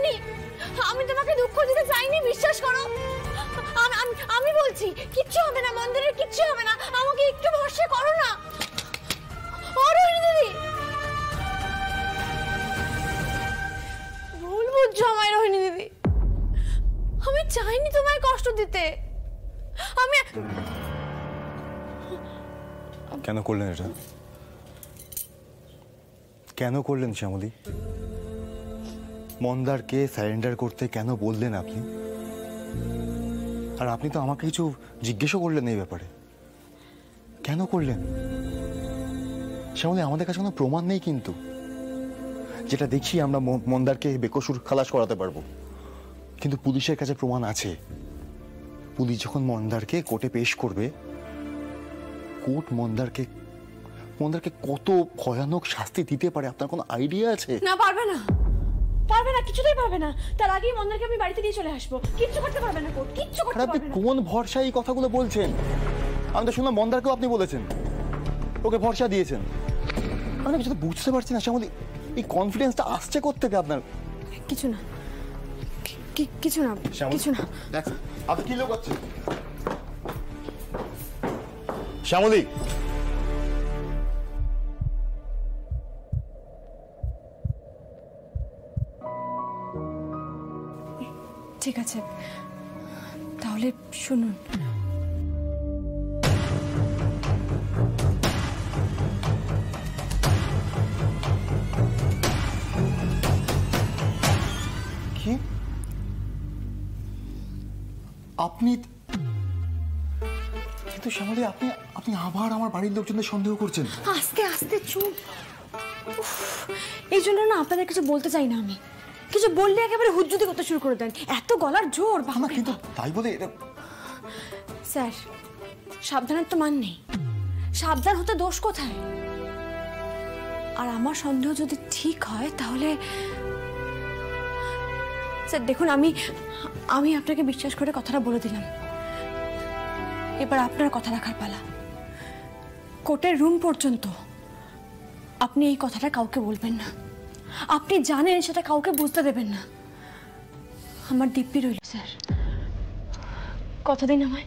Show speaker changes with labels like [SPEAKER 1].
[SPEAKER 1] চাইনি, আমি তোমাকে দুঃখ দিতে চাইনি, বিশ্বাস করো। আমি বলছি কিচ্ছু হবে না, মন্দিরের কিচ্ছু হবে না, আমাকে একটু ভরসা করো না। ও রোহিণী দিদি, ভুল বুঝছো আমায় রোহিণী দিদি, আমি চাইনি তোমায় কষ্ট দিতে। আমি
[SPEAKER 2] কেন করলেন এটা? কেন করলেন শ্যামলী? মন্দারকে সারেন্ডার করতে কেন বললেন আপনি? আর আপনি তো আমাকে কিছু জিজ্ঞেসও করলেন এই ব্যাপারে, কেন করলেন? শ্যামলী, আমাদের কাছে কোনো প্রমাণ নেই, কিন্তু যেটা দেখি আমরা মন্দারকে বেকসুর খালাস করাতে পারবো, কিন্তু পুলিশের কাছে প্রমাণ আছে। পুলিশ যখন মন্দারকে কোর্টে পেশ করবে, কোর্ট মন্দারকে কত ভয়ানক শাস্তি দিতে পারে আপনার কোনো আইডিয়া আছে?
[SPEAKER 1] না, পারবে না, পারবে না, কিছুতেই পারবে না। তার আগেই মন্দারকে আমি বাড়িতে নিয়ে চলে আসবো। কিচ্ছু করতে পারবে না কোর্ট, কিচ্ছু করতে পারবে না।
[SPEAKER 2] আপনি কোন ভরসায় এই কথাগুলো বলছেন? আমি তো শুনলাম মন্দারকেও আপনি বলেছেন, ওকে ভরসা দিয়েছেন। আমি কিছু তো বুঝতে পারছি না শ্যামলী, এই কনফিডেন্সটা আসছে কোত্থেকে আপনার?
[SPEAKER 1] কিছু না, কিছু না, কিছু না।
[SPEAKER 2] আপনি কি লুকাচ্ছেন শ্যামলী?
[SPEAKER 1] ঠিক আছে, তাহলে শুনুন।
[SPEAKER 2] কি? আপনি কিন্তু শ্যামলী, আপনি আবার আমার বাড়ির লোকজনদের সন্দেহ করছেন।
[SPEAKER 1] আস্তে আস্তে চুপ। এই জন্য না আপনাদের কিছু বলতে চাই না আমি। কিছু বললে একেবারে হুজ্জুতি করতে শুরু করে দেন, এত গলার জোর।
[SPEAKER 2] না, কিন্তু তাই বলে এটা।
[SPEAKER 1] স্যার, সাবধানের তো মান নেই, সাবধান হতে দোষ কোথায়? আর আমার সন্দেহ যদি ঠিক হয় তাহলে স্যার দেখুন, আমি আপনাকে বিশ্বাস করে কথাটা বলে দিলাম। এবার আপনার কথা রাখার পালা। কোর্টের রুম পর্যন্ত আপনি এই কথাটা কাউকে বলবেন না। আপনি জানেন সেটা কাউকে বুঝতে দেবেন না। আমার দিব্যি রইল স্যার, কথা দিন আমায়।